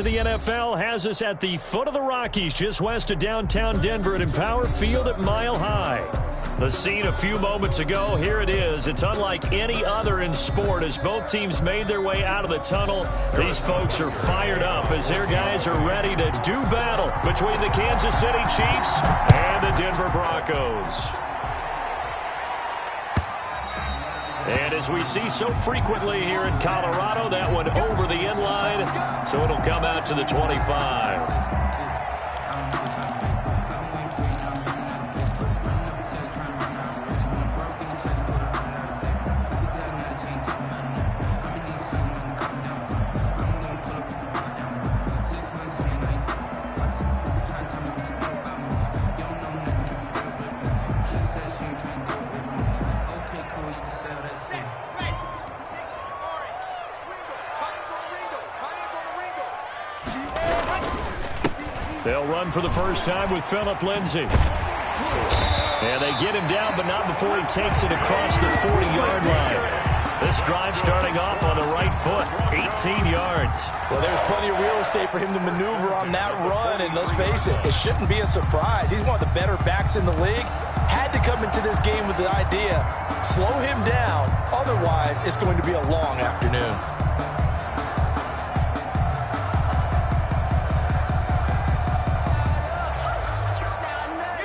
The NFL has us at the foot of the Rockies, just west of downtown Denver at Empower Field at Mile High. The scene a few moments ago, here it is. It's unlike any other in sport as both teams made their way out of the tunnel. These folks are fired up as their guys are ready to do battle between the Kansas City Chiefs and the Denver Broncos. And as we see so frequently here in Colorado, that one over the end line, so it'll come out to the 25. They'll run for the first time with Phillip Lindsay. And they get him down, but not before he takes it across the 40-yard line. This drive starting off on the right foot, 18 yards. Well, there's plenty of real estate for him to maneuver on that run, and let's face it, it shouldn't be a surprise. He's one of the better backs in the league. Had to come into this game with the idea, slow him down, otherwise it's going to be a long afternoon.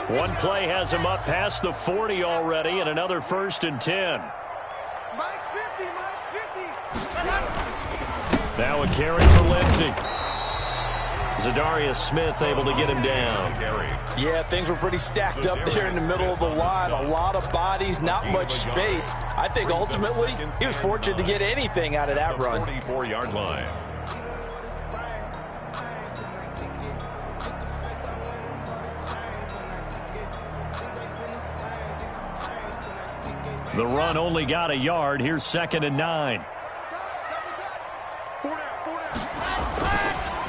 One play has him up past the 40 already, and another 1st and 10. Mike's 50, Mike's 50. Now a carry for Lindsay. Zadarius Smith able to get him down. Yeah, things were pretty stacked up there in the middle of the line. A lot of bodies, not much space. I think ultimately he was fortunate to get anything out of that run. 44-yard line. The run only got a yard. Here's 2nd and 9.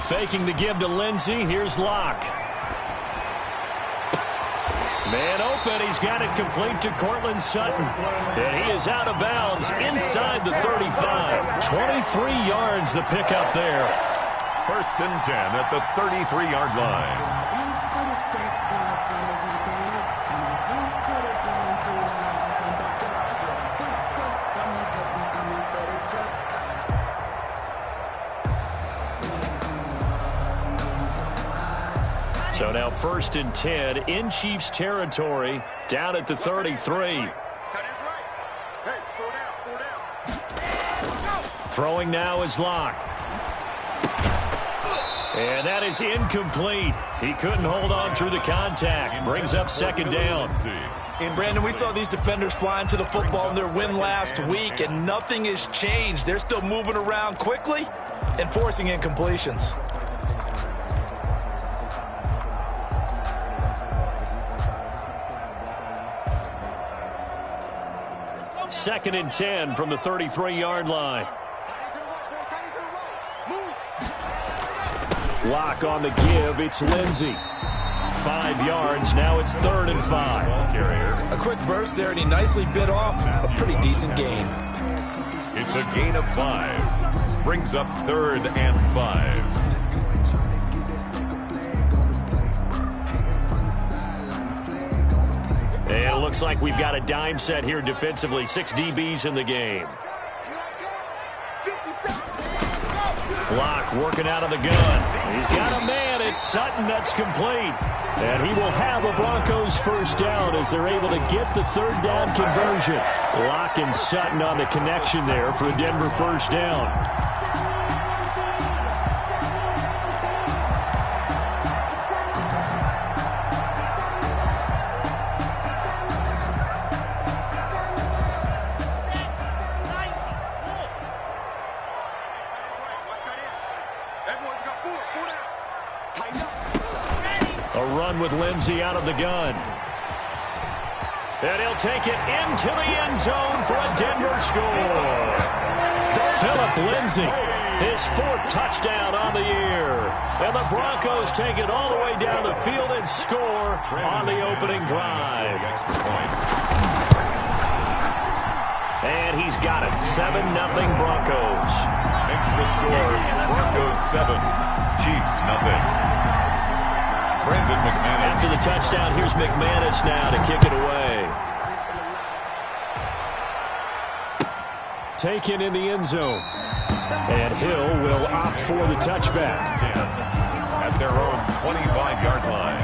Faking the give to Lindsay. Here's Locke. Man open. He's got it complete to Cortland Sutton. And he is out of bounds inside the 35. 23 yards the pickup there. 1st and 10 at the 33-yard line. So now 1st and 10 in Chiefs territory, down at the 33. Throwing now is Locke. And that is incomplete. He couldn't hold on through the contact. Brings up 2nd down. Brandon, we saw these defenders flying to the football in their win last week, and nothing has changed. They're still moving around quickly and forcing incompletions. 2nd and 10 from the 33-yard line. Locke on the give. It's Lindsay. 5 yards. Now it's 3rd and 5. A quick burst there, and he nicely bit off a pretty decent gain. It's a gain of 5. Brings up 3rd and 5. And it looks like we've got a dime set here defensively. 6 DBs in the game. Locke working out of the gun. He's got a man. It's Sutton that's complete. And he will have a Broncos 1st down as they're able to get the 3rd down conversion. Locke and Sutton on the connection there for a Denver 1st down. A run with Lindsay out of the gun. And he'll take it into the end zone for a Denver score. Phillip Lindsay, his 4th touchdown on the year. And the Broncos take it all the way down the field and score on the opening drive. And he's got it. 7-0 Broncos. Makes the score Broncos 7. Chiefs, nothing. Brandon McManus. After the touchdown, here's McManus now to kick it away. Taken in the end zone. And Hill will opt for the touchback. 10 at their own 25-yard line.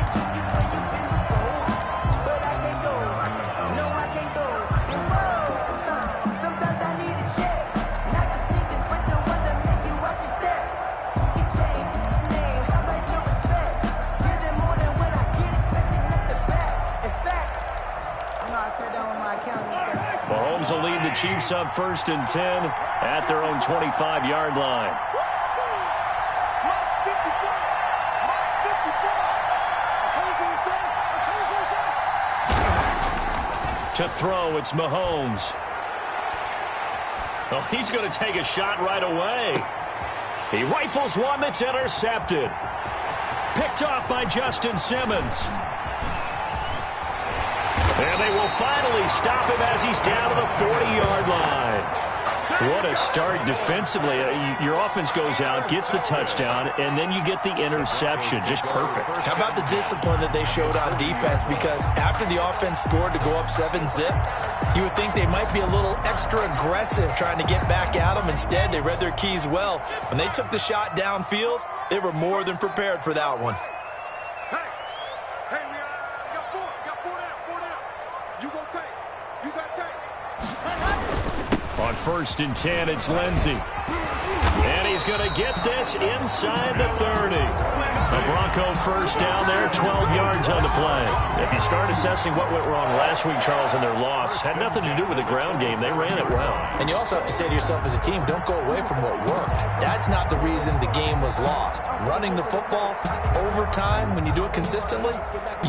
Mahomes will lead the Chiefs up 1st and 10 at their own 25-yard line. To throw, it's Mahomes. Oh, he's going to take a shot right away. He rifles one that's intercepted. Picked off by Justin Simmons. And they will finally stop him as he's down to the 40-yard line. What a start defensively. Your offense goes out, gets the touchdown, and then you get the interception. Just perfect. How about the discipline that they showed on defense? Because after the offense scored to go up 7-zip, you would think they might be a little extra aggressive trying to get back at them. Instead, they read their keys well. When they took the shot downfield, they were more than prepared for that one. On 1st and 10, it's Lindsey. And he's going to get this inside the 30. A Bronco first down there, 12 yards on the play. If you start assessing what went wrong last week, Charles, in their loss, had nothing to do with the ground game. They ran it well. And you also have to say to yourself as a team, don't go away from what worked. That's not the reason the game was lost. Running the football over time, when you do it consistently,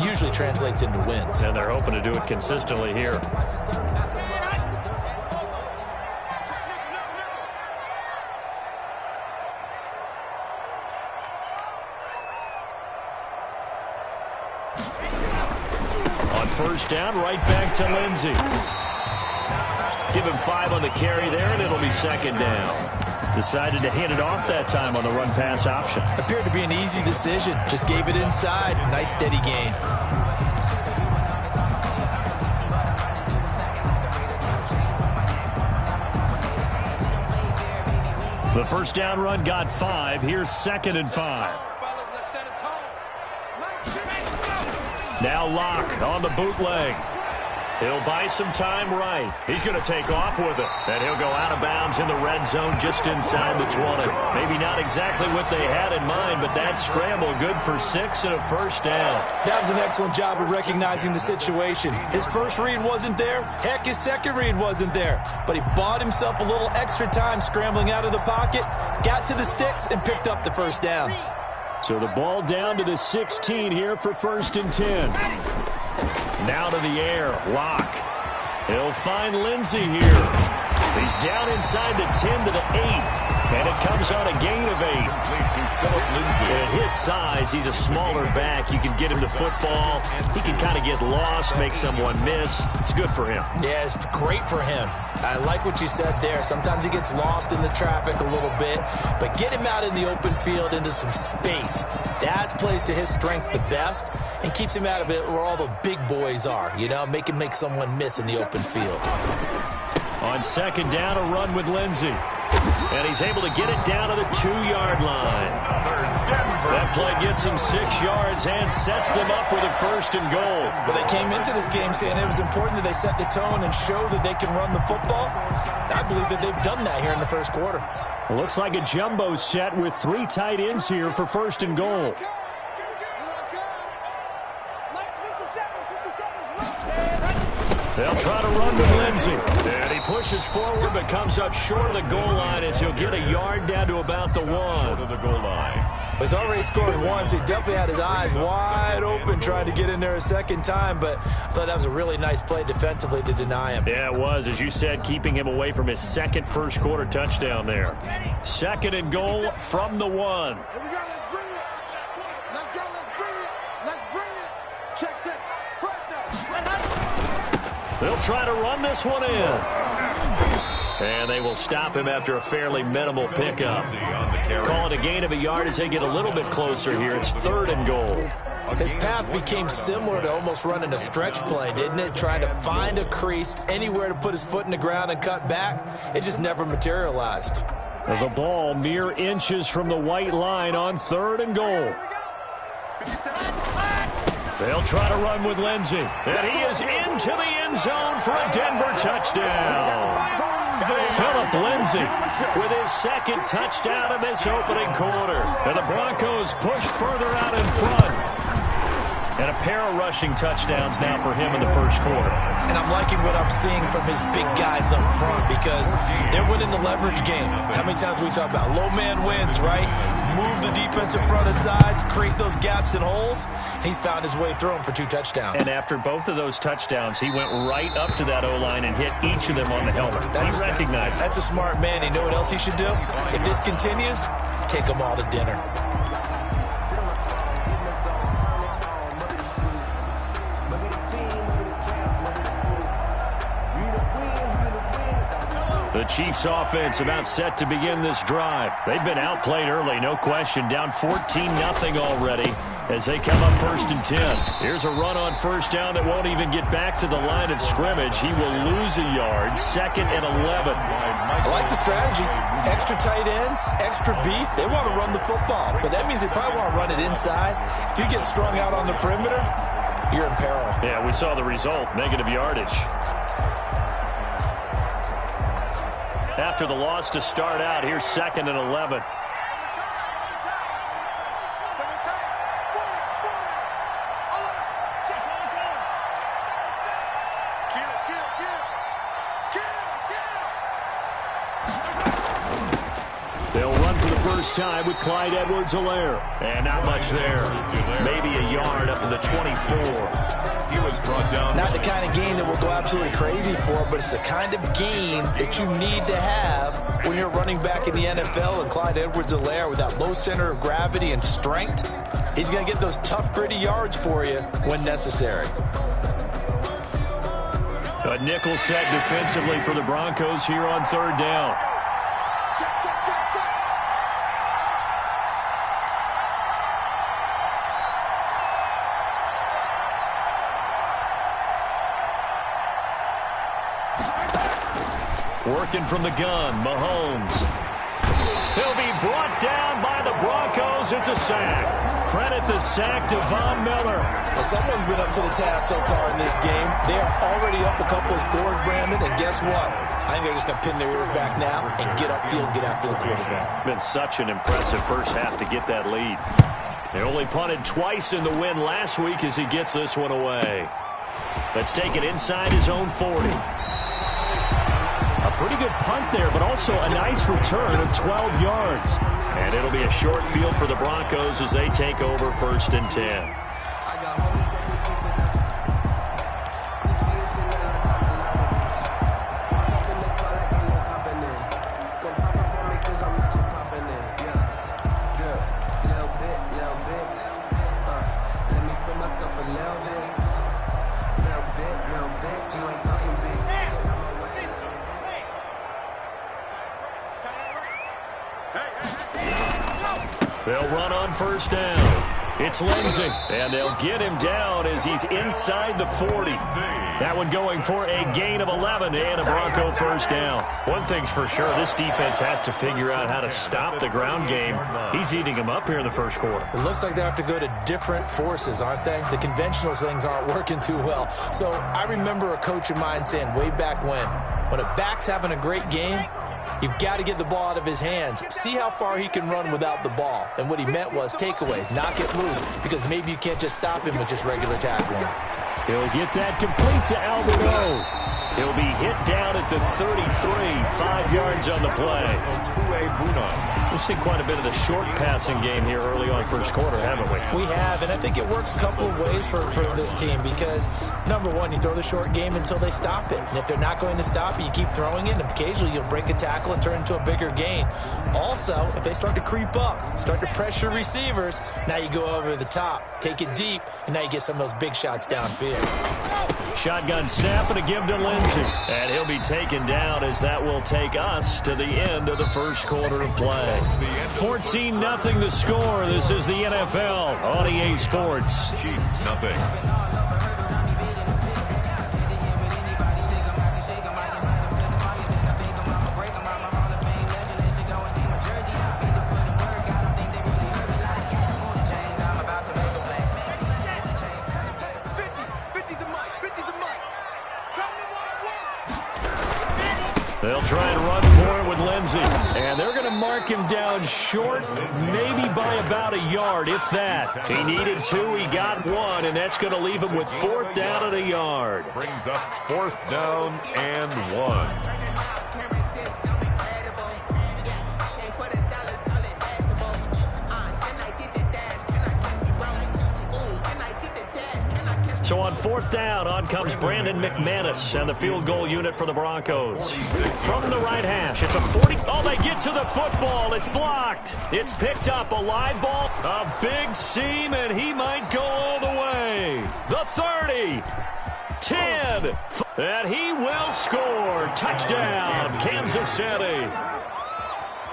usually translates into wins. And they're hoping to do it consistently here. First down, right back to Lindsey. Give him 5 on the carry there, and it'll be 2nd down. Decided to hand it off that time on the run-pass option. Appeared to be an easy decision. Just gave it inside. Nice, steady gain. The first down run got 5. Here's 2nd and 5. Now Locke on the bootleg. He'll buy some time right. He's going to take off with it. And he'll go out of bounds in the red zone just inside the 20. Maybe not exactly what they had in mind, but that scramble good for 6 and a first down. That was an excellent job of recognizing the situation. His first read wasn't there. Heck, his second read wasn't there. But he bought himself a little extra time scrambling out of the pocket, got to the sticks, and picked up the first down. So the ball down to the 16 here for 1st and 10. Now to the air, Locke. He'll find Lindsey here. He's down inside the 10 to the 8. And it comes on a gain of 8. At his size, he's a smaller back. You can get him to football. He can kind of get lost, make someone miss. It's good for him. Yeah, it's great for him. I like what you said there. Sometimes he gets lost in the traffic a little bit, but get him out in the open field into some space. That plays to his strengths the best and keeps him out of it where all the big boys are, you know, make someone miss in the open field. On 2nd down, a run with Lindsey. And he's able to get it down to the 2-yard line. That play gets him 6 yards and sets them up with a 1st and goal. Well, they came into this game saying it was important that they set the tone and show that they can run the football. I believe that they've done that here in the first quarter. It looks like a jumbo set with 3 tight ends here for 1st and goal. They'll try to run with Lindsey. And he pushes forward but comes up short of the goal line as he'll get a yard down to about the 1. To the goal line. He's already scored once. He definitely had his eyes wide open trying to get in there a second time, but I thought that was a really nice play defensively to deny him. Yeah, it was, as you said, keeping him away from his second first-quarter touchdown there. 2nd and goal from the 1. Here we go, let's bring it. Let's go, let's bring it. Let's bring it. Check, check. First down. They'll try to run this one in. And they will stop him after a fairly minimal pickup. Call it a gain of a yard as they get a little bit closer here. It's 3rd and goal. His path became similar to almost running a stretch play, didn't it? Trying to find a crease, anywhere to put his foot in the ground and cut back. It just never materialized. The ball mere inches from the white line on 3rd and goal. They'll try to run with Lindsey. And he is into the end zone for a Denver touchdown. Philip Lindsey with his 2nd touchdown of this opening quarter. And the Broncos push further out in front. And a pair of rushing touchdowns now for him in the first quarter. And I'm liking what I'm seeing from his big guys up front because they're winning the leverage game. How many times we talk about low man wins, right? Move the defensive front aside, create those gaps and holes. He's found his way through them for 2 touchdowns. And after both of those touchdowns, he went right up to that O-line and hit each of them on the helmet. He recognized it. That's a smart man. You know what else he should do? If this continues, take them all to dinner. The Chiefs offense about set to begin this drive. They've been outplayed early, no question. Down 14-0 already as they come up 1st and 10. Here's a run on 1st down that won't even get back to the line of scrimmage. He will lose a yard. 2nd and 11. I like the strategy. Extra tight ends, extra beef. They want to run the football, but that means they probably want to run it inside. If you get strung out on the perimeter, you're in peril. Yeah, we saw the result. Negative yardage. After the loss to start out, here's 2nd and 11. They'll run for the first time with Clyde Edwards-Helaire. And not much there. Maybe a yard up to the 24. He was brought down. Not the kind of game that we'll go absolutely crazy for, but it's the kind of game that you need to have when you're running back in the NFL. And Clyde Edwards-Helaire, with that low center of gravity and strength, he's going to get those tough, gritty yards for you when necessary. A nickel set defensively for the Broncos here on 3rd down. Working from the gun, Mahomes. He'll be brought down by the Broncos. It's a sack. Credit the sack to Von Miller. Well, someone's been up to the task so far in this game. They are already up a couple of scores, Brandon, and guess what? I think they're just going to pin their ears back now and get upfield and get after the quarterback. Been such an impressive first half to get that lead. They only punted twice in the win last week as he gets this one away. Let's take it inside his own 40. A pretty good punt there, but also a nice return of 12 yards. And it'll be a short field for the Broncos as they take over 1st and 10. They'll run on 1st down. It's Lindsey, and they'll get him down as he's inside the 40. That one going for a gain of 11 and a Bronco 1st down. One thing's for sure, this defense has to figure out how to stop the ground game. He's eating them up here in the first quarter. It looks like they have to go to different forces, aren't they? The conventional things aren't working too well. So I remember a coach of mine saying way back when a back's having a great game, you've got to get the ball out of his hands. See how far he can run without the ball. And what he meant was takeaways, knock it loose, because maybe you can't just stop him with just regular tackling. He'll get that complete to Alberto. He'll be hit down at the 33, 5 yards on the play. We've seen quite a bit of the short passing game here early on first quarter, haven't we? We have, and I think it works a couple of ways for this team because, number one, you throw the short game until they stop it. And if they're not going to stop it, you keep throwing it, and occasionally you'll break a tackle and turn into a bigger gain. Also, if they start to creep up, start to pressure receivers, now you go over the top, take it deep, and now you get some of those big shots downfield. Shotgun snap and a give to Lindsey. And he'll be taken down as that will take us to the end of the first quarter of play. 14-0 the score. This is the NFL on EA Sports. Chiefs, nothing. They'll try and run for it with Lindsey. And they're going to mark him down short, maybe by about a yard, if that. He needed 2, he got 1, and that's going to leave him with 4th down and a yard. Brings up 4th down and 1. So on 4th down, on comes Brandon McManus and the field goal unit for the Broncos. From the right hash, it's a 40. Oh, they get to the football. It's blocked. It's picked up. A live ball, a big seam, and he might go all the way. The 30, 10, and he will score. Touchdown, Kansas City.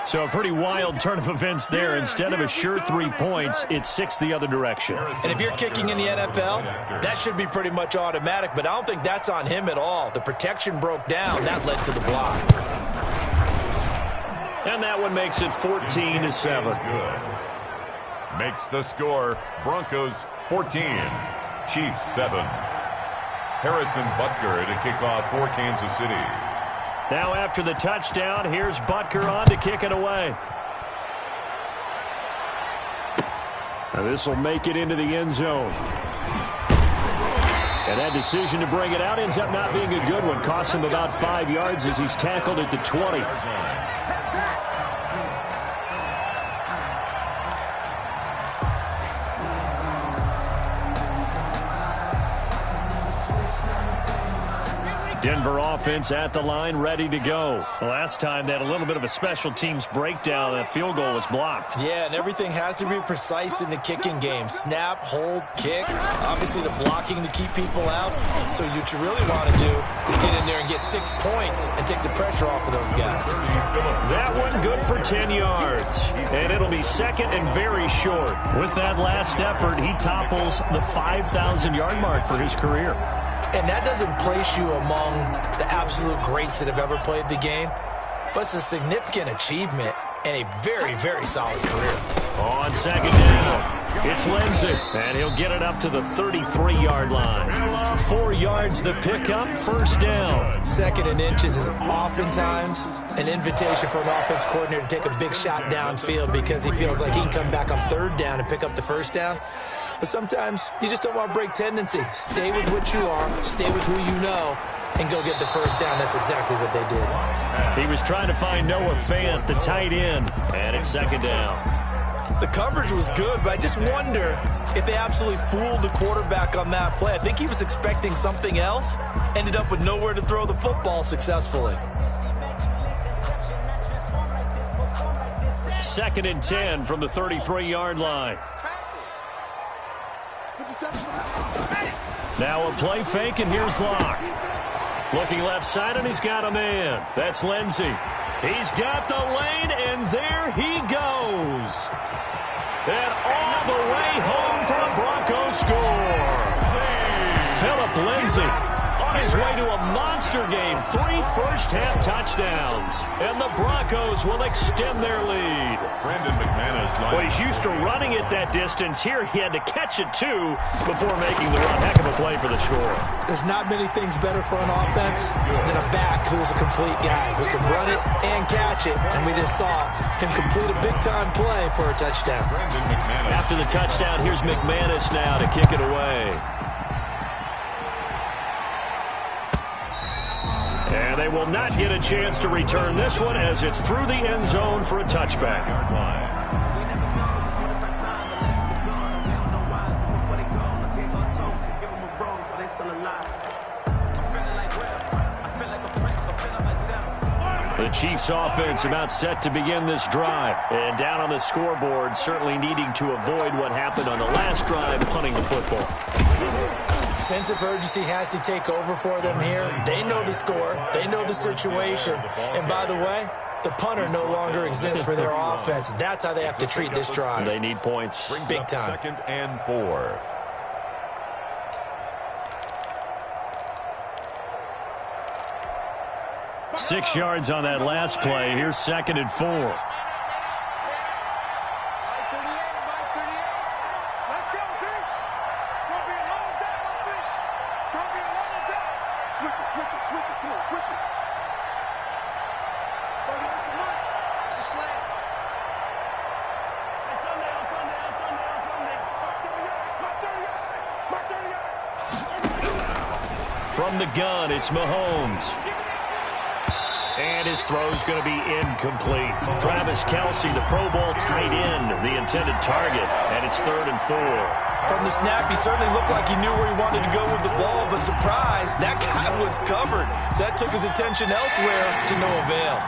So a pretty wild turn of events there. Instead of a sure 3 points, it's 6 the other direction. And if you're kicking in the NFL, that should be pretty much automatic, but I don't think that's on him at all. The protection broke down. That led to the block. And that one makes it 14-7. Good. Makes the score Broncos 14, Chiefs 7. Harrison Butker to kick off for Kansas City. Now after the touchdown, here's Butker on to kick it away. Now this will make it into the end zone. And that decision to bring it out ends up not being a good one. Costs him about 5 yards as he's tackled at the 20. Denver offense at the line, ready to go. Last time they had a little bit of a special teams breakdown. That field goal was blocked. Yeah, and everything has to be precise in the kicking game. Snap, hold, kick. Obviously the blocking to keep people out. So what you really want to do is get in there and get 6 points and take the pressure off of those guys. That one good for 10 yards. And it'll be second and very short. With that last effort, he topples the 5,000-yard mark for his career. And that doesn't place you among the absolute greats that have ever played the game, but it's a significant achievement and a very, very solid career. On second down, it's Lindsey, and he'll get it up to the 33-yard line. 4 yards the pickup, first down. Second and inches is oftentimes an invitation for an offense coordinator to take a big shot downfield because he feels like he can come back on third down and pick up the first down. But sometimes you just don't want to break tendency. Stay with what you are, stay with who you know, and go get the first down. That's exactly what they did. He was trying to find Noah Fant, the tight end, and it's second down. The coverage was good, but I just wonder if they absolutely fooled the quarterback on that play. I think he was expecting something else, ended up with nowhere to throw the football successfully. Second and 10 from the 33-yard line. Now a play fake, and here's Locke. Looking left side, and he's got a man. That's Lindsey. He's got the lane, and there he goes. And all the way home for a Broncos score. Phillip Lindsey on his way to a monster game. 3 first-half touchdowns. And the Broncos will extend their lead. Brandon McManus. Well, he's used to running it that distance. Here he had to catch it, too, before making the run. Heck of a play for the score. There's not many things better for an offense than a back who's a complete guy who can run it and catch it. And we just saw him complete a big-time play for a touchdown. After the touchdown, here's McManus now to kick it away. And they will not get a chance to return this one as it's through the end zone for a touchback. Yard line. The Chiefs offense about set to begin this drive. And down on the scoreboard, certainly needing to avoid what happened on the last drive, punting the football. Sense of urgency has to take over for them here. They know the score. They know the situation. And by the way, the punter no longer exists for their offense. That's how they have to treat this drive. They need points. Big time. 2nd and 4. Six yards on that last play. Here's 2nd and 4. Let's go, D. It's going to be a long day on this. It's going to be a long day. Switch it, switch it, switch it. Come on, switch it. 30 off the mark. It's a slam. Mark 30 yard. From the gun, it's Mahomes. And his throw's going to be incomplete. Travis Kelce, the Pro Bowl tight end, the intended target, and it's 3rd and 4. From the snap, he certainly looked like he knew where he wanted to go with the ball, but surprise, that guy was covered. So that took his attention elsewhere to no avail.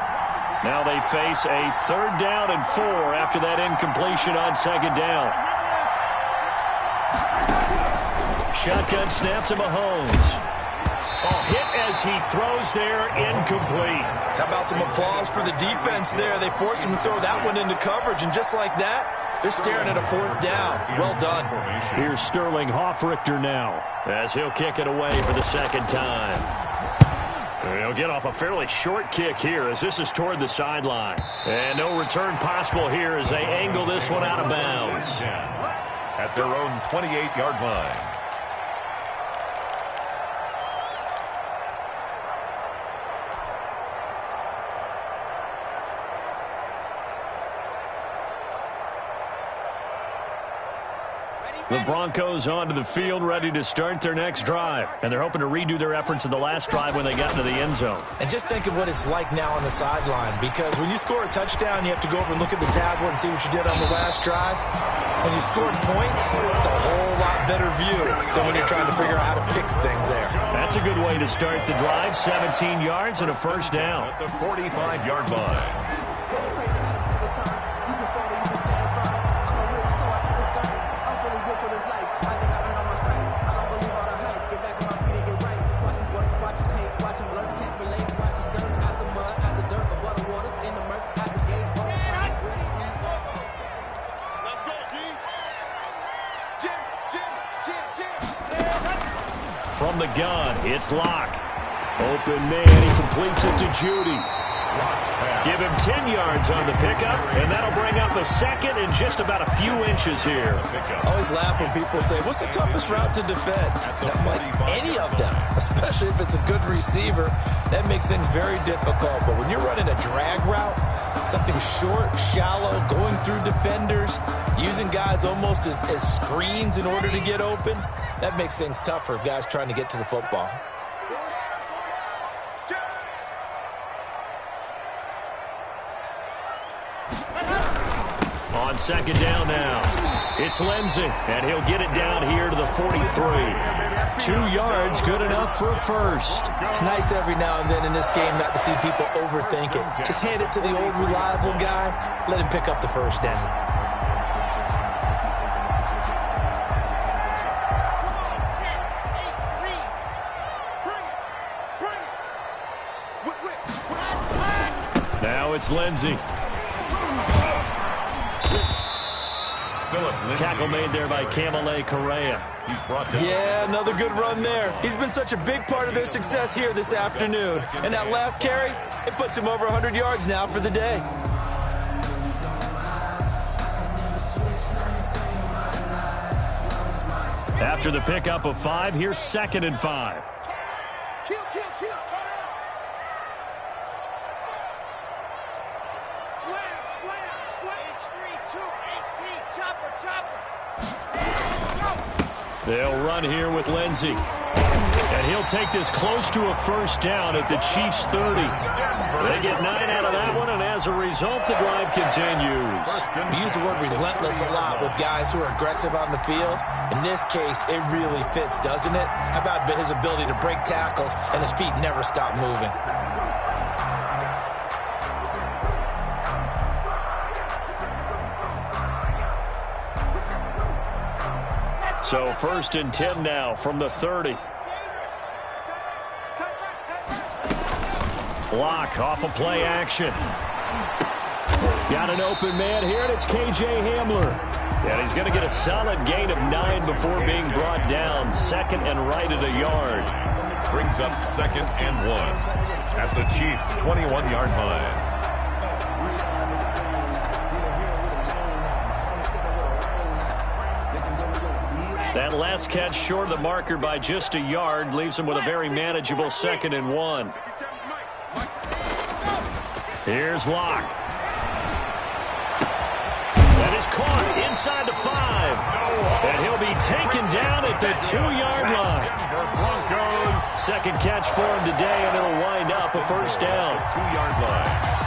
Now they face a 3rd down and 4 after that incompletion on 2nd down. Shotgun snap to Mahomes. Hit as he throws there, incomplete. How about some applause for the defense there? They forced him to throw that one into coverage, and just like that, they're staring at a 4th down. Well done. Here's Sterling Hoffrichter now as he'll kick it away for the 2nd time. He'll get off a fairly short kick here as this is toward the sideline. And no return possible here as they angle this one out of bounds. At their own 28-yard line. The Broncos onto the field, ready to start their next drive. And they're hoping to redo their efforts in the last drive when they got into the end zone. And just think of what it's like now on the sideline, because when you score a touchdown, you have to go over and look at the tablet and see what you did on the last drive. When you scored points, it's a whole lot better view than when you're trying to figure out how to fix things there. That's a good way to start the drive. 17 yards and a 1st down. At the 45-yard line. From the gun, it's Locke. Open man, he completes it to Judy. Give him 10 yards on the pickup, and that'll bring up a 2nd and just about a few inches here. I always laugh when people say, what's the toughest route to defend? And I'm like, any of them, especially if it's a good receiver. That makes things very difficult. But when you're running a drag route, something short, shallow, going through defenders, using guys almost as screens in order to get open, that makes things tough for guys trying to get to the football. On 2nd down now, it's Lindsey, and he'll get it down here to the 43. 2 yards, good enough for a 1st. It's nice every now and then in this game not to see people overthink it. Just hand it to the old reliable guy, let him pick up the 1st down. Now it's Lindsey. Tackle made there by Kamale Correa. He's brought down. Yeah, another good run there. He's been such a big part of their success here this afternoon. And that last carry, it puts him over 100 yards now for the day. After the pickup of 5, here's 2nd and 5. Kill, kill, kill. Turn out. Slam, slam, slam. H3, 2, 18. Chopper, chopper. They'll run here with Lindsey. And he'll take this close to a first down at the Chiefs' 30. They get 9 out of that one, and as a result, the drive continues. We use the word relentless a lot with guys who are aggressive on the field. In this case, it really fits, doesn't it? How about his ability to break tackles and his feet never stop moving? So 1st and 10 now from the 30. Block off of play action. Got an open man here, and it's K.J. Hamler. And he's going to get a solid gain of 9 before being brought down. 2nd and right at a yard. Brings up 2nd and 1 at the Chiefs' 21-yard line. That last catch short of the marker by just a yard leaves him with a very manageable 2nd and 1. Here's Locke. That is caught inside the 5. And he'll be taken down at the 2-yard line. Broncos. 2nd catch for him today, and it'll wind up a first down. 2-yard line.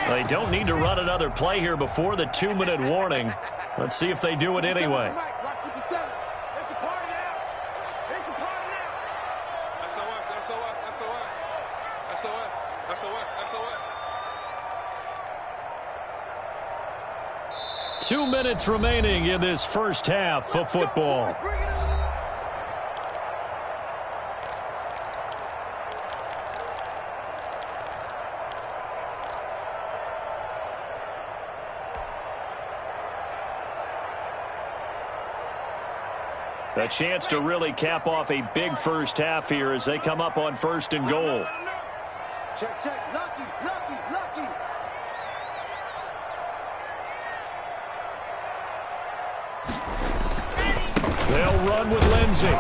They don't need to run another play here before the 2-minute warning. Let's see if they do it anyway. It's a party now. It's a party now. SOS. 2 minutes remaining in this first half of football. A chance to really cap off a big first half here as they come up on 1st and goal. Check, check. Lucky. They'll run with Lindsey.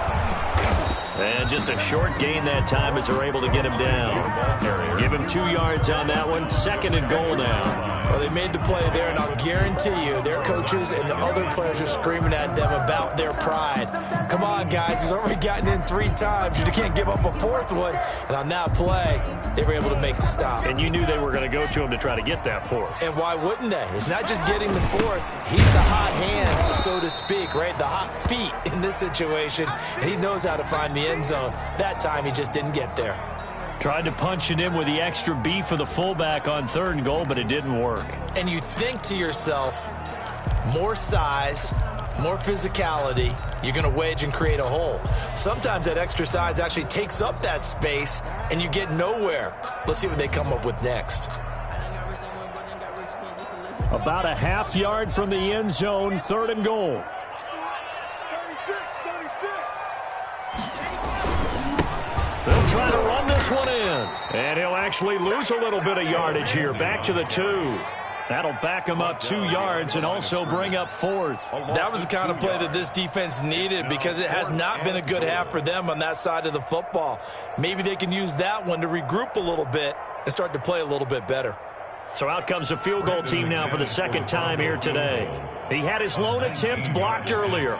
And just a short gain that time as they're able to get him down. Give him 2 yards on that one. 2nd and goal now. Well, they made the play there, and I'll guarantee you their coaches and the other players are screaming at them about their pride. Come on, guys. He's already gotten in 3 times. You can't give up a 4th one. And on that play, they were able to make the stop. And you knew they were going to go to him to try to get that 4th. And why wouldn't they? It's not just getting the 4th. He's the hot hand, so to speak, right? The hot feet in this situation. And he knows how to find the end zone. That time, he just didn't get there. Tried to punch it in with the extra beef for the fullback on 3rd and goal, but it didn't work. And you think to yourself, more size, more physicality, you're going to wedge and create a hole. Sometimes that extra size actually takes up that space, and you get nowhere. Let's see what they come up with next. About a half yard from the end zone, 3rd and goal. 36. They'll try to run this one in. And he'll actually lose a little bit of yardage here. Back to the 2. That'll back him up 2 yards and also bring up 4th. That was the kind of play that this defense needed because it has not been a good half for them on that side of the football. Maybe they can use that one to regroup a little bit and start to play a little bit better. So out comes the field goal team now for the 2nd time here today. He had his lone attempt blocked earlier.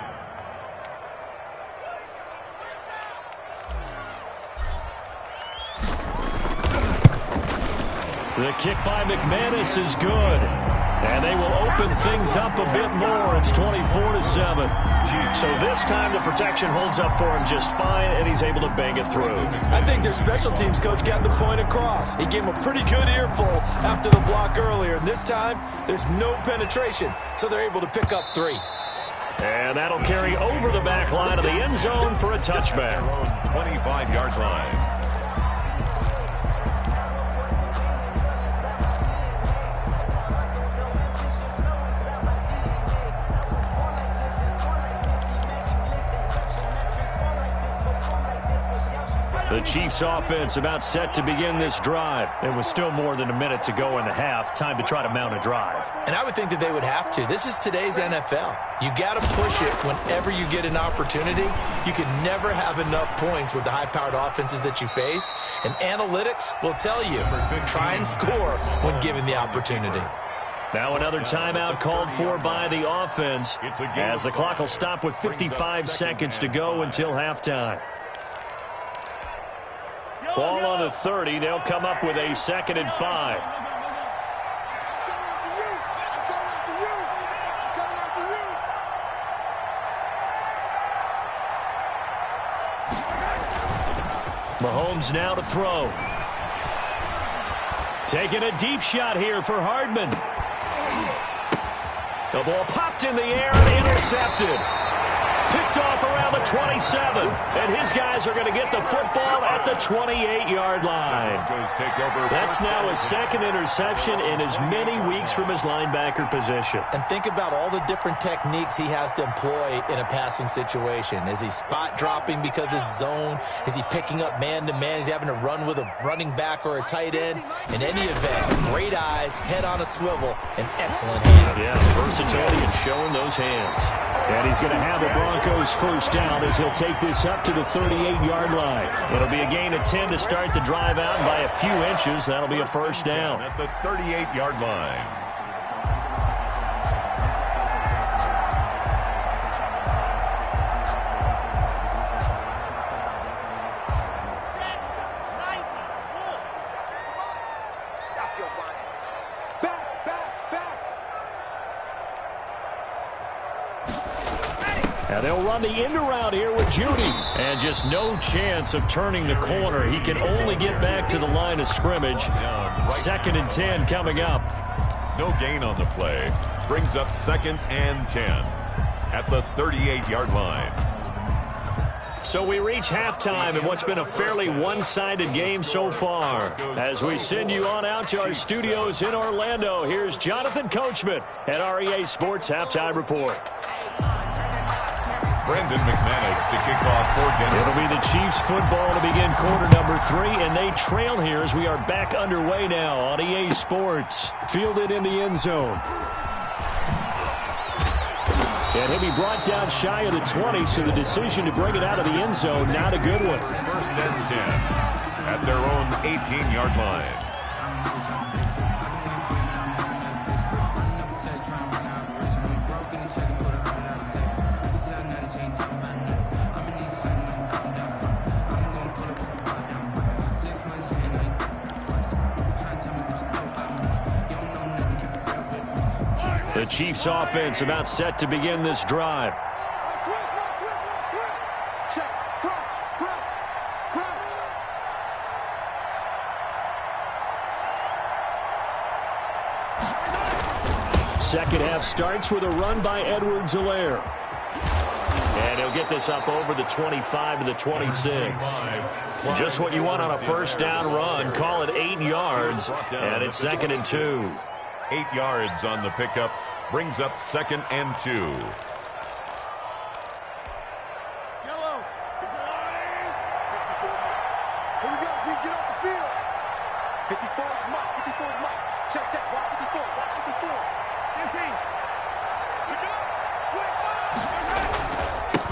The kick by McManus is good. And they will open things up a bit more. It's 24-7. So this time the protection holds up for him just fine, and he's able to bang it through. I think their special teams coach got the point across. He gave him a pretty good earful after the block earlier. And this time, there's no penetration, so they're able to pick up 3. And that'll carry over the back line of the end zone for a touchback. 25-yard line. The Chiefs offense about set to begin this drive. It was still more than a minute to go in the half. Time to try to mount a drive. And I would think that they would have to. This is today's NFL. You got to push it whenever you get an opportunity. You can never have enough points with the high-powered offenses that you face. And analytics will tell you, try and score when given the opportunity. Now another timeout called for by the offense as the clock will stop with 55 seconds to go until halftime. Ball on the 30. They'll come up with a 2nd and 5. Mahomes now to throw. Taking a deep shot here for Hardman. The ball popped in the air and intercepted. Picked off around the 27. And his guys are going to get the football at the 28-yard line. That's now his 2nd interception in as many weeks from his linebacker position. And think about all the different techniques he has to employ in a passing situation. Is he spot dropping because it's zone? Is he picking up man-to-man? Is he having to run with a running back or a tight end? In any event, great eyes, head on a swivel, and excellent hands. Yeah, versatility and showing those hands. And he's going to have the Broncos first down as he'll take this up to the 38-yard line. It'll be a gain of 10 to start the drive out, and by a few inches, that'll be a first down. At the 38-yard line. Stop your whining. Back. Now they'll run the end around here with Judy. And just no chance of turning the corner. He can only get back to the line of scrimmage. 2nd and 10 coming up. No gain on the play. Brings up 2nd and 10 at the 38-yard line. So we reach halftime in what's been a fairly one-sided game so far. As we send you on out to our studios in Orlando, here's Jonathan Coachman at REA Sports Halftime Report. Brendan McManus to kick off for Denver. It'll be the Chiefs football to begin quarter number 3, and they trail here as we are back underway now on EA Sports. Fielded in the end zone. And he'll be brought down shy of the 20, so the decision to bring it out of the end zone, not a good one. 1st and 10 at their own 18-yard line. The Chiefs offense about set to begin this drive. Second half starts with a run by Edwards-Helaire. And he'll get this up over the 25 to the 26. Just what you want on a first down run. Call it 8 yards, and it's 2nd and 2. 8 yards on the pickup. Brings up 2nd and 2. Yellow. Here we go, G. Get off the field. 54 is Mike. 54 is Mike. Check. Block 54. Block 54. 15. Pick it up.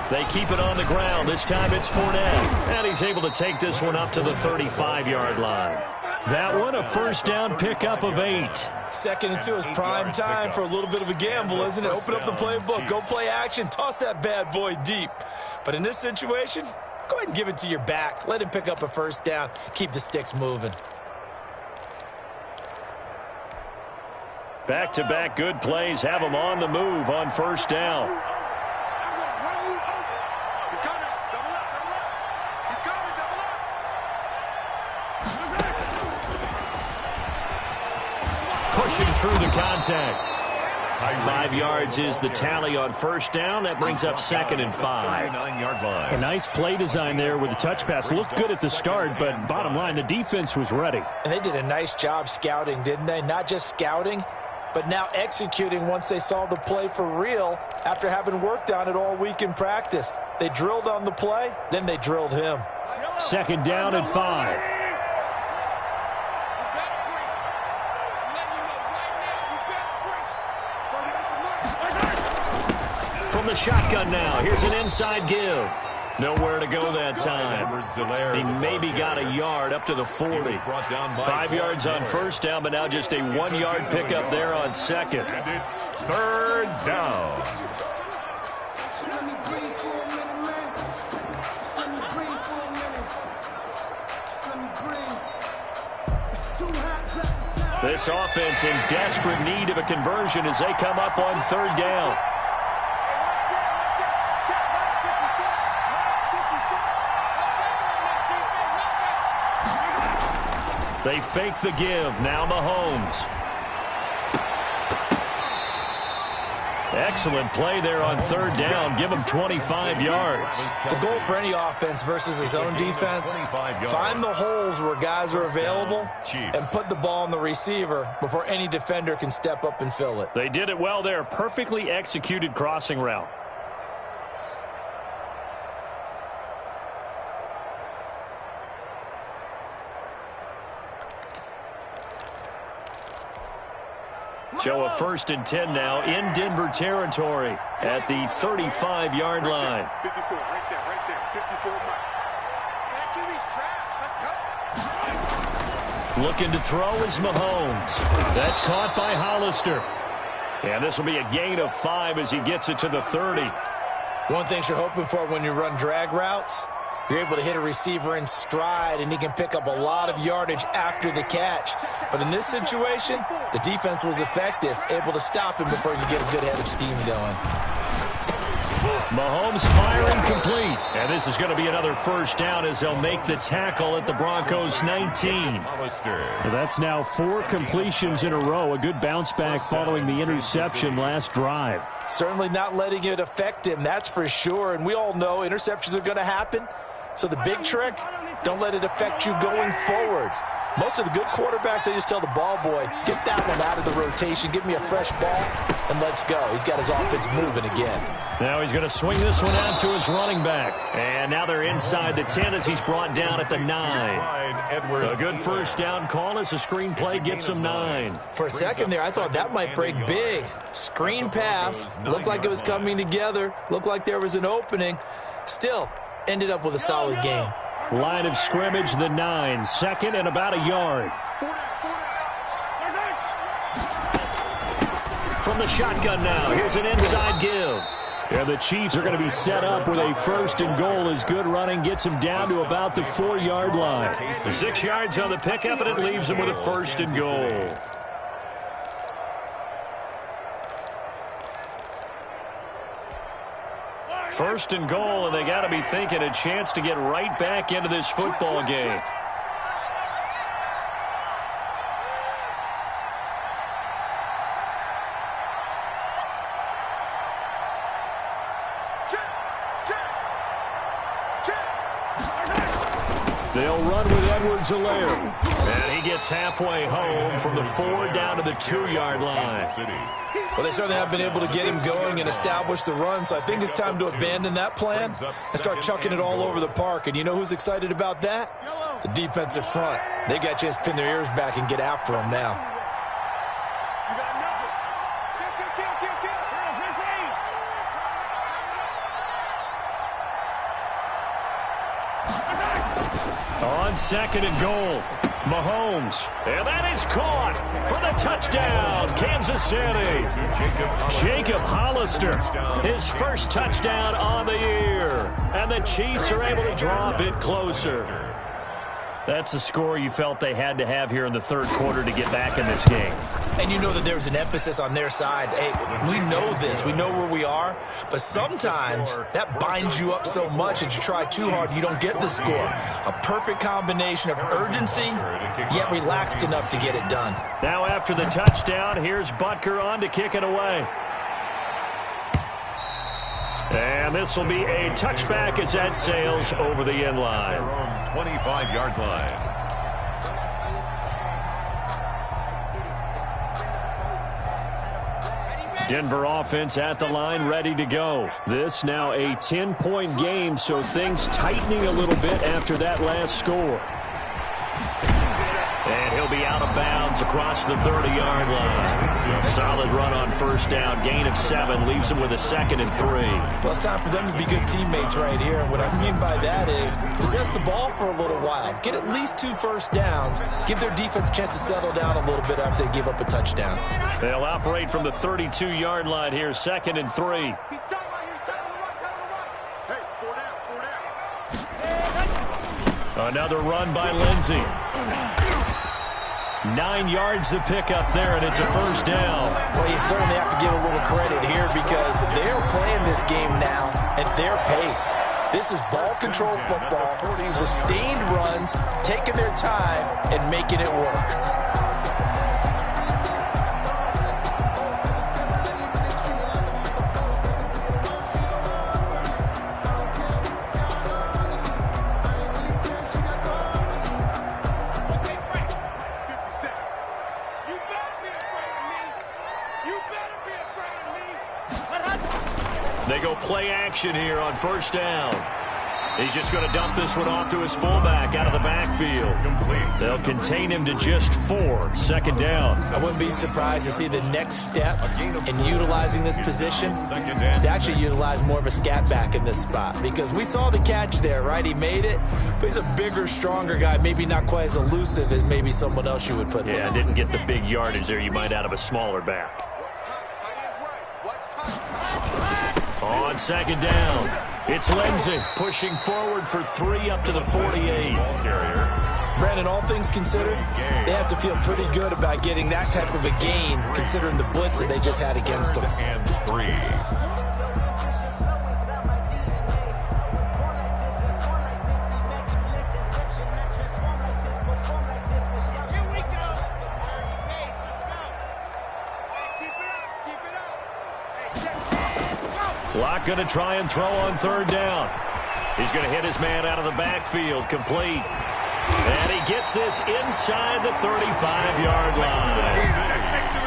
25. They keep it on the ground. This time it's Fournette. And he's able to take this one up to the 35-yard line. That one a first down pickup of 8. 2nd and 2 is prime time for a little bit of a gamble, isn't it? Open up the playbook, go play action, toss that bad boy deep. But in this situation, go ahead and give it to your back. Let him pick up a first down. Keep the sticks moving. Back-to-back good plays have him on the move on first down. Pushing through the contact. 5 yards is the tally on first down. That brings up 2nd and 5. 9-yard line. A nice play design there with the touch pass. Looked good at the start, but bottom line, the defense was ready. And they did a nice job scouting, didn't they? Not just scouting, but now executing once they saw the play for real after having worked on it all week in practice. They drilled on the play, then they drilled him. Second down and 5. From the shotgun now, here's an inside give. Nowhere to go that time. He maybe got a yard up to the 40. 5 yards on first down, but now just a 1-yard pickup there on second. And it's third down. This offense in desperate need of a conversion as they come up on third down. They fake the give. Now Mahomes. Excellent play there on third down. Give him 25 yards. The goal for any offense versus his own defense, find the holes where guys are available and put the ball on the receiver before any defender can step up and fill it. They did it well there. Perfectly executed crossing route. So a 1st and 10 now in Denver territory at the 35-yard line. 54, right there, 54 mark. Yeah, QB's trash. Let's go. Looking to throw is Mahomes. That's caught by Hollister. And this will be a gain of 5 as he gets it to the 30. One thing you're hoping for when you run drag routes, you're able to hit a receiver in stride, and he can pick up a lot of yardage after the catch. But in this situation, the defense was effective, able to stop him before you get a good head of steam going. Mahomes firing complete. And this is going to be another first down as they'll make the tackle at the Broncos 19. So that's now 4 completions in a row. A good bounce back following the interception last drive. Certainly not letting it affect him, that's for sure. And we all know interceptions are going to happen. So the big trick, don't let it affect you going forward. Most of the good quarterbacks, they just tell the ball boy, get that one out of the rotation, give me a fresh ball, and let's go. He's got his offense moving again. Now he's going to swing this one out to his running back. And now they're inside the 10 as he's brought down at the 9. A good first down call as the screen play gets him 9. For a second there, I thought that might break big. Screen pass, looked like it was coming together, looked like there was an opening. Still, ended up with a solid game. Line of scrimmage, the 9. Second and about a yard. From the shotgun now, here's an inside give. Yeah, the Chiefs are going to be set up with a 1st and goal as good running gets them down to about the 4-yard line. 6 yards on the pickup, and it leaves him with a 1st and goal. First and goal, and they got to be thinking a chance to get right back into this football game. They'll run with Edwards-Helaire. And he gets halfway home from the 4 down to the 2-yard line. Well, they certainly have been able to get him going and establish the run, so I think it's time to abandon that plan and start chucking it all over the park. And you know who's excited about that? The defensive front. They got a chance to pin their ears back and get after him now. On 2nd and goal, Mahomes. And that is caught for the touchdown, Kansas City. Jacob Hollister, his first touchdown on the year. And the Chiefs are able to draw a bit closer. That's a score you felt they had to have here in the 3rd quarter to get back in this game. And you know that there's an emphasis on their side. Hey, we know this. We know where we are. But sometimes that binds you up so much that you try too hard and you don't get the score. A perfect combination of urgency, yet relaxed enough to get it done. Now after the touchdown, here's Butker on to kick it away. And this will be a touchback as that sails over the end line. 25-yard line. Denver offense at the line, ready to go. This now a 10-point game, so things tightening a little bit after that last score. And he'll be out of bounds across the 30-yard line. Solid run on first down. Gain of 7 leaves him with a 2nd and 3. Well, it's time for them to be good teammates right here. And what I mean by that is possess the ball for a little while. Get at least 2 first downs. Give their defense a chance to settle down a little bit after they give up a touchdown. They'll operate from the 32-yard line here. 2nd and 3. Another run by Lindsey. 9 yards to pick up there, and it's a first down. Well, you certainly have to give a little credit here because they're playing this game now at their pace. This is ball control football, sustained runs, taking their time, and making it work. They go play action here on first down. He's just going to dump this one off to his fullback out of the backfield. They'll contain him to just 4. 2nd down. I wouldn't be surprised to see the next step in utilizing this position is to actually utilize more of a scat back in this spot, because we saw the catch there, right? He made it, but he's a bigger, stronger guy, maybe not quite as elusive as maybe someone else you would put there. Yeah, didn't get the big yardage there you might out of a smaller back. On 2nd down, it's Lindsey pushing forward for 3 up to the 48. Brandon, all things considered, they have to feel pretty good about getting that type of a gain considering the blitz that they just had against them. And 3. Locke going to try and throw on 3rd down. He's going to hit his man out of the backfield, complete. And he gets this inside the 35-yard line.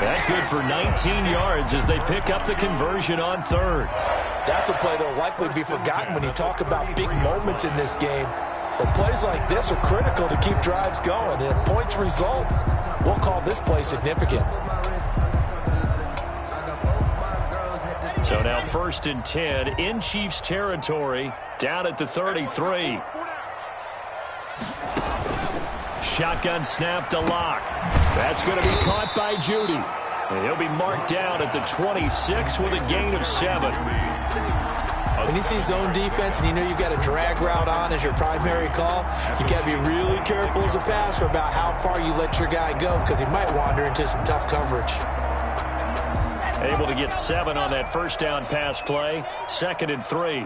That good for 19 yards as they pick up the conversion on 3rd. That's a play that will likely be forgotten when you talk about big moments in this game. But plays like this are critical to keep drives going. And if points result, we'll call this play significant. So now 1st and 10 in Chiefs territory, down at the 33. Shotgun snap to Locke. That's going to be caught by Judy. And he'll be marked down at the 26 with a gain of 7. When you see zone defense and you know you've got a drag route on as your primary call, you got to be really careful as a passer about how far you let your guy go, because he might wander into some tough coverage. Able to get 7 on that first down pass play. 2nd and 3.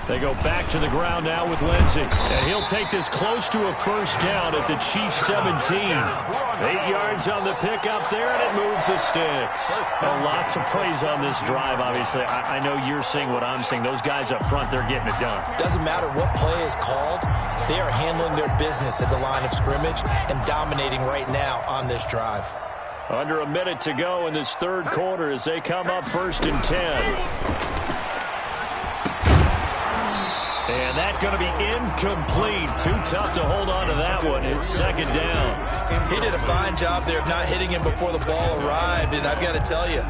They go back to the ground now with Lindsey. And he'll take this close to a first down at the Chiefs 17. 8 yards on the pickup there, and it moves the sticks. A lot to praise on this drive, obviously. I know you're seeing what I'm seeing. Those guys up front, they're getting it done. Doesn't matter what play is called. They are handling their business at the line of scrimmage and dominating right now on this drive. Under a minute to go in this 3rd quarter as they come up 1st and 10. And that's going to be incomplete. Too tough to hold on to that one. It's 2nd down. He did a fine job there of not hitting him before the ball arrived. And I've got to tell you,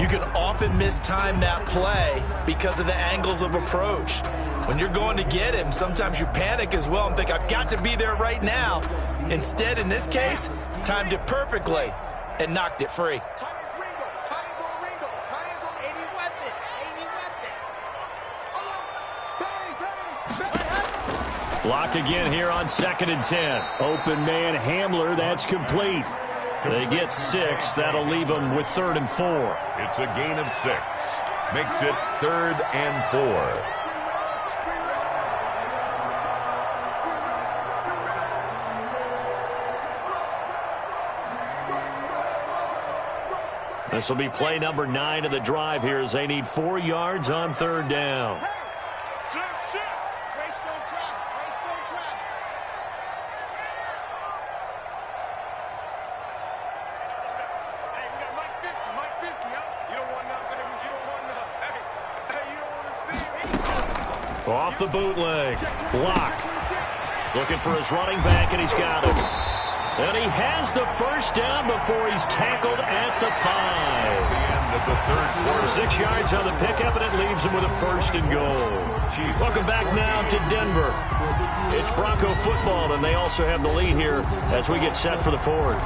you can often mistime that play because of the angles of approach. When you're going to get him, sometimes you panic as well and think, I've got to be there right now. Instead, in this case, timed it perfectly and knocked it free. Locke again here on 2nd and 10. Open man Hamler, that's complete. They get 6. That'll leave them with 3rd and 4. It's a gain of 6. Makes it 3rd and 4. This will be play number 9 of the drive here as they need 4 yards on 3rd down. Off the bootleg. Block. Looking for his running back, and he's got him. And he has the first down before he's tackled at the 5. The end of the third quarter. 6 yards on the pickup, and it leaves him with a first and goal. Welcome back now to Denver. It's Bronco football, and they also have the lead here as we get set for the 4th.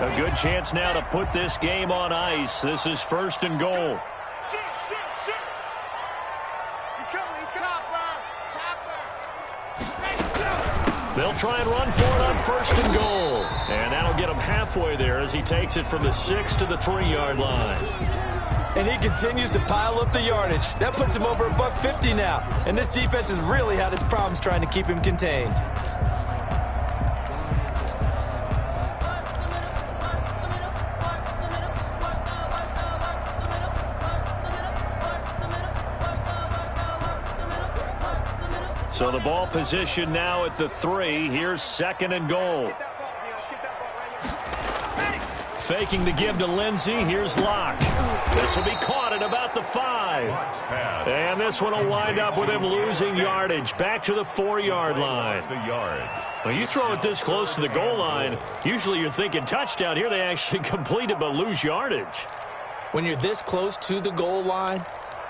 A good chance now to put this game on ice. This is first and goal. They'll try and run for it on first and goal. And that'll get him halfway there as he takes it from the 6 to the 3-yard line. And he continues to pile up the yardage. That puts him over $150 now. And this defense has really had its problems trying to keep him contained. So the ball position now at the 3. Here's second and goal. Faking the give to Lindsey. Here's Locke. This will be caught at about the 5. And this one will wind up with him losing yardage. Back to the 4-yard line. When you throw it this close to the goal line, usually you're thinking touchdown. Here they actually complete it but lose yardage. When you're this close to the goal line,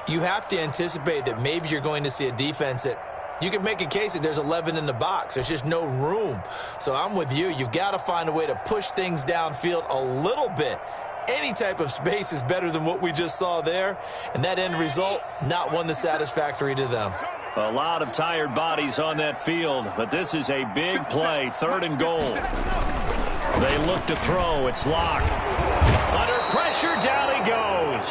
you have to anticipate that maybe you're going to see a defense that you can make a case that there's 11 in the box. There's just no room. So I'm with you. You've got to find a way to push things downfield a little bit. Any type of space is better than what we just saw there. And that end result, not one that's satisfactory to them. A lot of tired bodies on that field, but this is a big play. Third and goal. They look to throw. It's Locke. Under pressure, down he goes.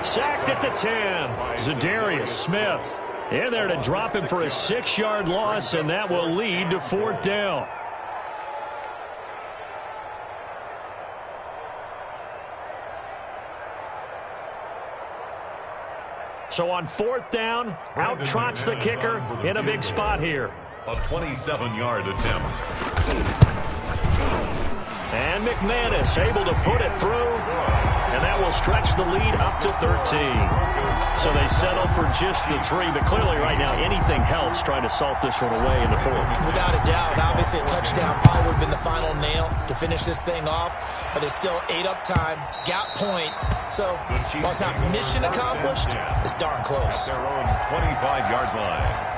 Sacked at the 10. Zadarius Smith in there to drop him for a 6-yard loss, and that will lead to 4th down. So on 4th down, out trots the kicker in a big spot here. A 27-yard attempt. And McManus able to put it through, and that will stretch the lead up to 13. So they settle for just the 3, but clearly right now anything helps trying to salt this one away in the 4th. Without a doubt, obviously a touchdown probably would have been the final nail to finish this thing off, but it's still 8 up time, got points. So while it's not mission accomplished, it's darn close. Their own 25-yard line.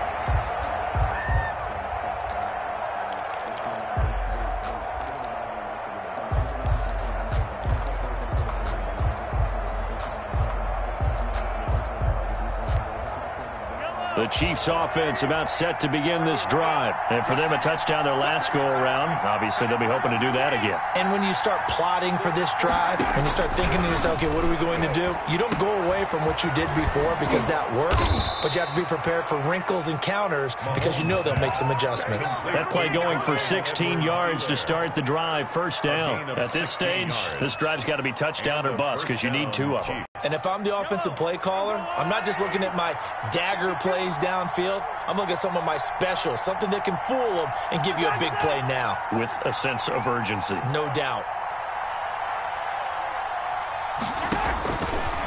The Chiefs offense about set to begin this drive. And for them, a touchdown their last go-around. Obviously, they'll be hoping to do that again. And when you start plotting for this drive, when you start thinking to yourself, okay, what are we going to do? You don't go away from what you did before because that worked, but you have to be prepared for wrinkles and counters because you know they'll make some adjustments. That play going for 16 yards to start the drive. First down. At this stage, this drive's got to be touchdown or bust because you need 2 of them. And if I'm the offensive play caller, I'm not just looking at my dagger plays downfield. I'm looking at some of my specials, something that can fool them and give you a big play now. With a sense of urgency. No doubt.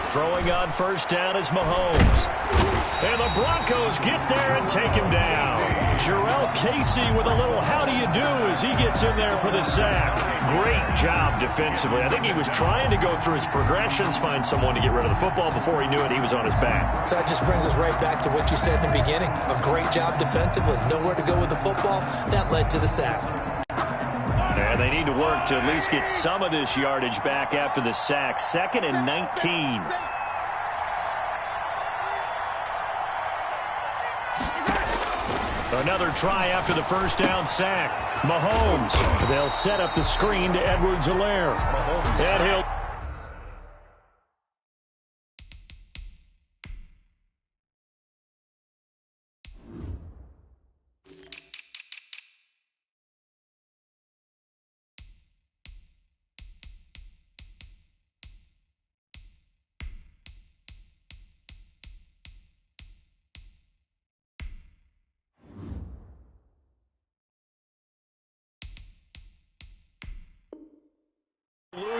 Throwing on first down is Mahomes. And the Broncos get there and take him down. Jarrell Casey with a little how do you do as he gets in there for the sack. Great job defensively. I think he was trying to go through his progressions, find someone to get rid of the football. Before he knew it, he was on his back. So that just brings us right back to what you said in the beginning. A great job defensively. Nowhere to go with the football. That led to the sack. And they need to work to at least get some of this yardage back after the sack. 2nd and 19. Another try after the first down sack. Mahomes. They'll set up the screen to Edwards-Helaire. And he'll...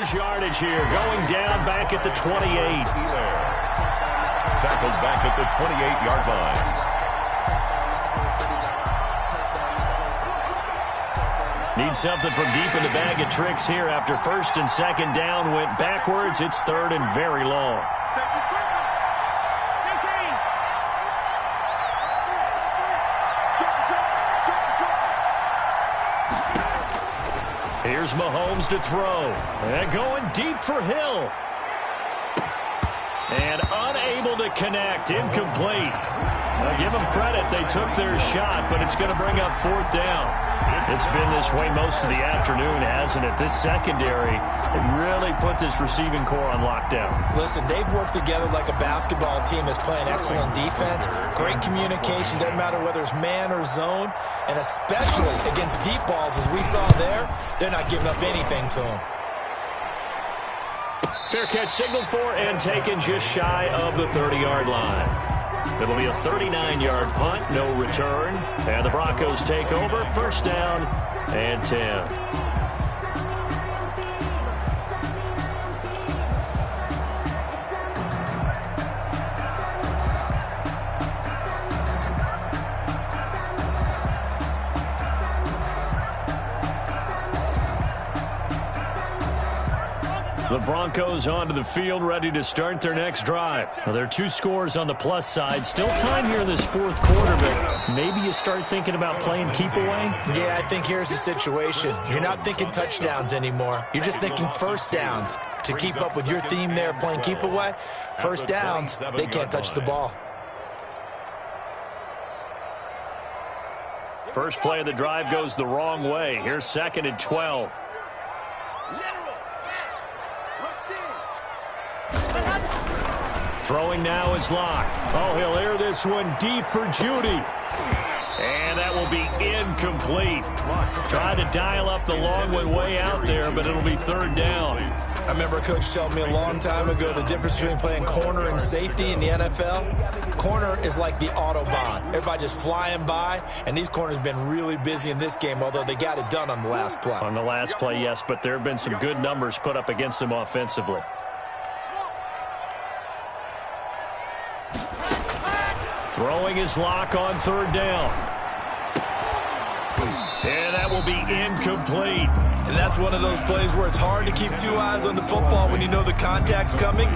lose yardage here. Going down back at the 28. Tackled back at the 28-yard line. Need something from deep in the bag of tricks here after first and second down went backwards. It's third and very long. Here's Mahomes to throw. And going deep for Hill. And unable to connect. Incomplete. Now give them credit. They took their shot, but it's going to bring up fourth down. It's been this way most of the afternoon, hasn't it? This secondary, it really put this receiving core on lockdown. Listen, they've worked together like a basketball team that's playing excellent defense. Great communication. Doesn't matter whether it's man or zone. And especially against deep balls, as we saw there, they're not giving up anything to them. Fair catch signaled for and taken just shy of the 30-yard line. It'll be a 39-yard punt, no return. And the Broncos take over, first down and 10. The Broncos onto the field, ready to start their next drive. Now, there are 2 scores on the plus side. Still time here in this fourth quarter, but maybe you start thinking about playing keep away? Yeah, I think here's the situation. You're not thinking touchdowns anymore. You're just thinking first downs. To keep up with your theme there, playing keep away, first downs, they can't touch the ball. First play of the drive goes the wrong way. Here's second and 12. Throwing now is Locke. Oh, he'll air this one deep for Judy. And that will be incomplete. Tried to dial up the long one way out there, but it'll be third down. I remember a coach telling me a long time ago the difference between playing corner and safety in the NFL. Corner is like the Autobahn. Everybody just flying by, and these corners have been really busy in this game, although they got it done on the last play. On the last play, yes, but there have been some good numbers put up against them offensively. Throwing his lock on third down. And that will be incomplete. And that's one of those plays where it's hard to keep 2 eyes on the football when you know the contact's coming,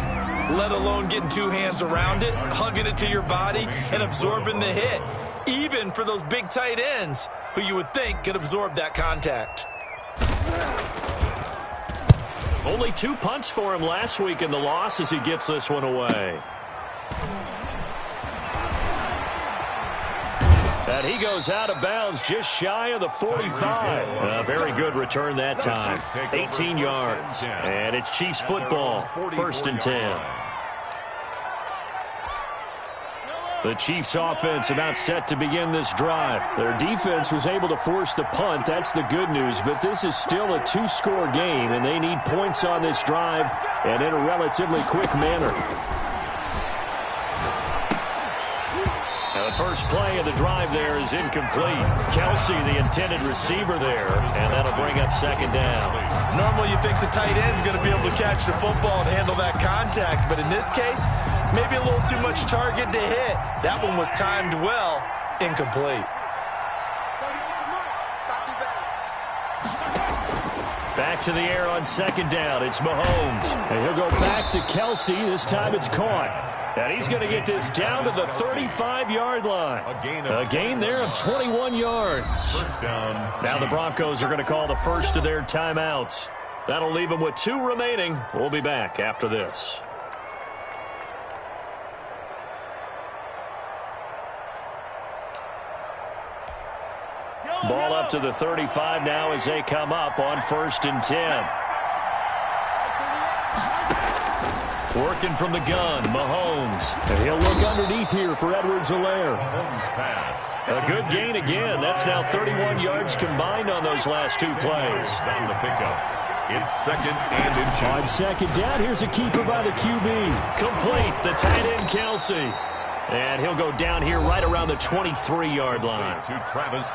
let alone getting 2 hands around it, hugging it to your body, and absorbing the hit. Even for those big tight ends who you would think could absorb that contact. Only 2 punts for him last week in the loss as he gets this one away. And he goes out of bounds just shy of the 45. A very good return that time. 18 yards. And it's Chiefs football. First and 10. The Chiefs offense about set to begin this drive. Their defense was able to force the punt. That's the good news. But this is still a 2-score game, and they need points on this drive and in a relatively quick manner. Now the first play of the drive there is incomplete. Kelsey, the intended receiver there, and that'll bring up second down. Normally you think the tight end's going to be able to catch the football and handle that contact, but in this case, maybe a little too much target to hit. That one was timed well, incomplete. Back to the air on second down. It's Mahomes. And he'll go back to Kelsey. This time it's caught. And he's going to get this down to the 35-yard line. A gain there of 21 yards. Now the Broncos are going to call the first of their timeouts. That'll leave them with 2 remaining. We'll be back after this. Ball up to the 35 now as they come up on first and 10. Working from the gun, Mahomes. And he'll look underneath here for Edwards-Helaire. A good gain again. That's now 31 yards combined on those last 2 plays. On the pickup. It's second and inches. On second down, here's a keeper by the QB. Complete, the tight end, Kelsey. And he'll go down here right around the 23-yard line.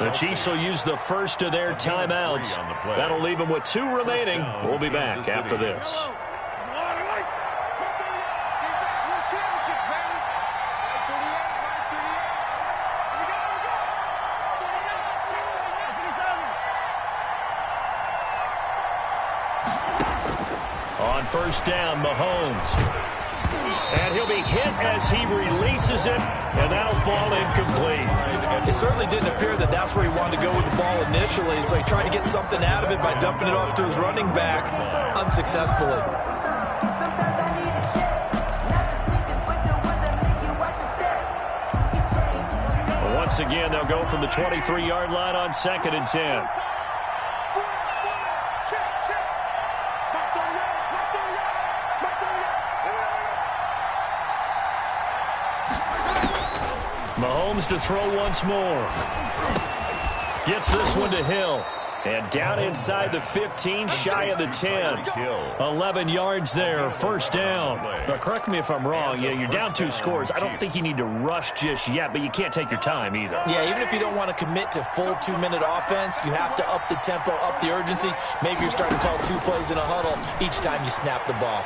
The Chiefs will use the first of their timeouts. That'll leave them with 2 remaining. We'll be back after this. On first down, Mahomes. And he'll be hit as he releases it, and that'll fall incomplete. It certainly didn't appear that that's where he wanted to go with the ball initially, so he tried to get something out of it by dumping it off to his running back unsuccessfully. Once again, they'll go from the 23-yard line on 2nd and 10. Mahomes to throw once more. Gets this one to Hill. And down inside the 15, shy of the 10. 11 yards there, first down. But correct me if I'm wrong. Yeah, you're down 2 scores. I don't think you need to rush just yet, but you can't take your time either. Yeah, even if you don't want to commit to full 2-minute offense, you have to up the tempo, up the urgency. Maybe you're starting to call 2 plays in a huddle each time you snap the ball.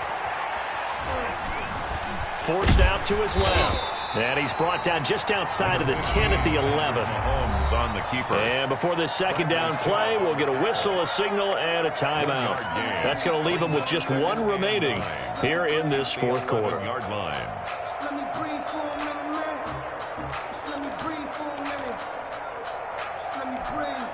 Forced out to his left. And he's brought down just outside of the 10 at the 11. Mahomes on the keeper. And before this second down play, we'll get a whistle, a signal, and a timeout. That's going to leave him with just 1 remaining here in this 4th quarter. Yard line. Let me breathe for a minute, man. Just let me breathe for a minute. Just let me breathe.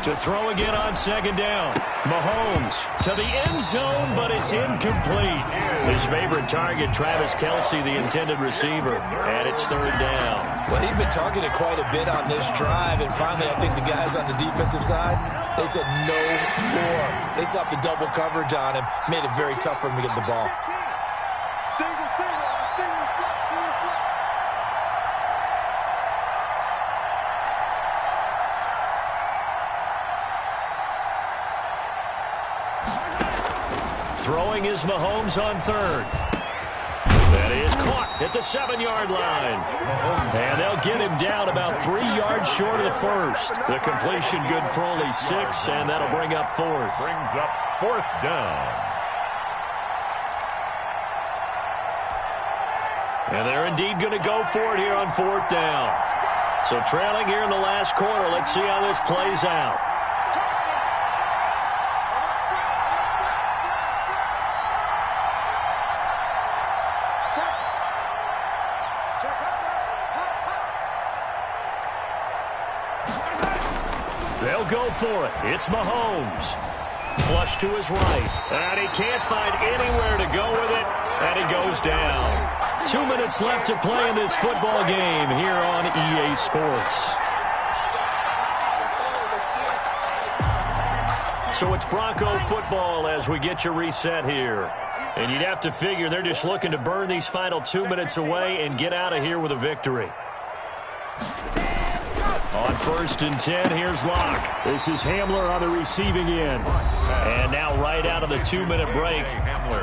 To throw again on 2nd down. Mahomes to the end zone, but it's incomplete. His favorite target, Travis Kelce, the intended receiver. And it's 3rd down. Well, he'd been targeted quite a bit on this drive, and finally I think the guys on the defensive side, they said no more. They stopped the double coverage on him, made it very tough for him to get the ball. Throwing is Mahomes on 3rd. That is caught at the 7-yard line. And they'll get him down about 3 yards short of the first. The completion good for only 6, and that'll bring up 4th. Brings up 4th down. And they're indeed going to go for it here on 4th down. So trailing here in the last quarter. Let's see how this plays out. They'll go for it. It's Mahomes. Flush to his right. And he can't find anywhere to go with it. And he goes down. 2 minutes left to play in this football game here on EA Sports. So it's Bronco football as we get you reset here. And you'd have to figure they're just looking to burn these final 2 minutes away and get out of here with a victory. On 1st and 10, here's Locke. This is Hamler on the receiving end. And now right out of the 2-minute break,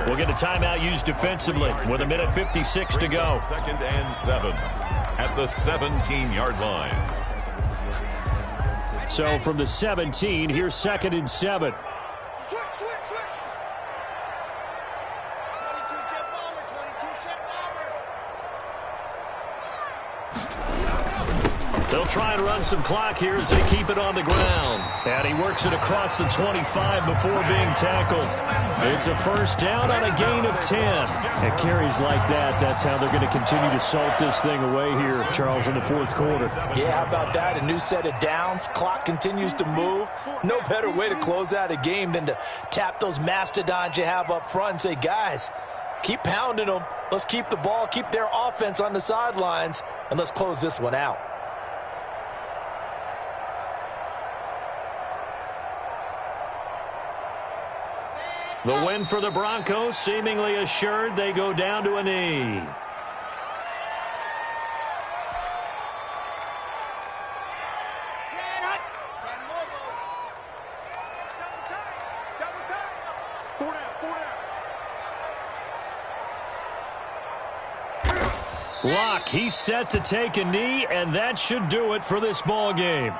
we'll get a timeout used defensively with 1:56 to go. 2nd and 7 at the 17-yard line. So from the 17, here's 2nd and 7. Switch. 22 jet bomber, 22 jet bomber. They'll try and run some clock here as they keep it on the ground. And he works it across the 25 before being tackled. It's a first down on a gain of 10. And carries like that, that's how they're going to continue to salt this thing away here, Charles, in the 4th quarter. Yeah, how about that? A new set of downs. Clock continues to move. No better way to close out a game than to tap those mastodons you have up front and say, guys, keep pounding them. Let's keep the ball, keep their offense on the sidelines, and let's close this one out. The win for the Broncos, seemingly assured. They go down to a knee. Locke, he's set to take a knee, and that should do it for this ball game.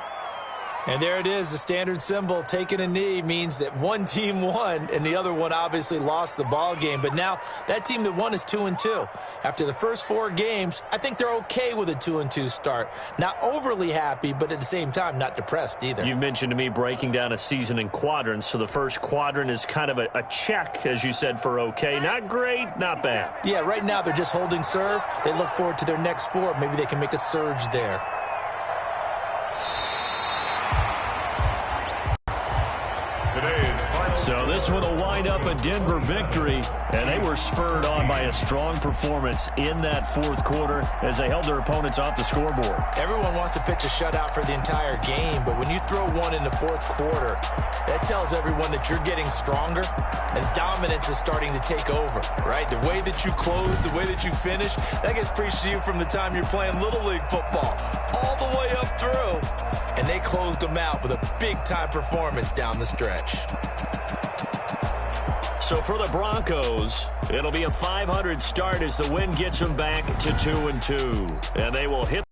And there it is, the standard symbol. Taking a knee means that one team won, and the other one obviously lost the ball game. But now that team that won is 2-2. After the first 4 games, I think they're okay with a 2-2 start. Not overly happy, but at the same time, not depressed either. You mentioned to me breaking down a season in quadrants. So the first quadrant is kind of a check, as you said, for okay. Not great, not bad. Yeah, right now they're just holding serve. They look forward to their next 4. Maybe they can make a surge there. So this one will wind up a Denver victory, and they were spurred on by a strong performance in that 4th quarter as they held their opponents off the scoreboard. Everyone wants to pitch a shutout for the entire game, but when you throw one in the 4th quarter, that tells everyone that you're getting stronger and dominance is starting to take over, right? The way that you close, the way that you finish, that gets preached to you from the time you're playing Little League football all the way up through, and they closed them out with a big-time performance down the stretch. So for the Broncos, it'll be a 500 start as the win gets them back to 2-2. And they will hit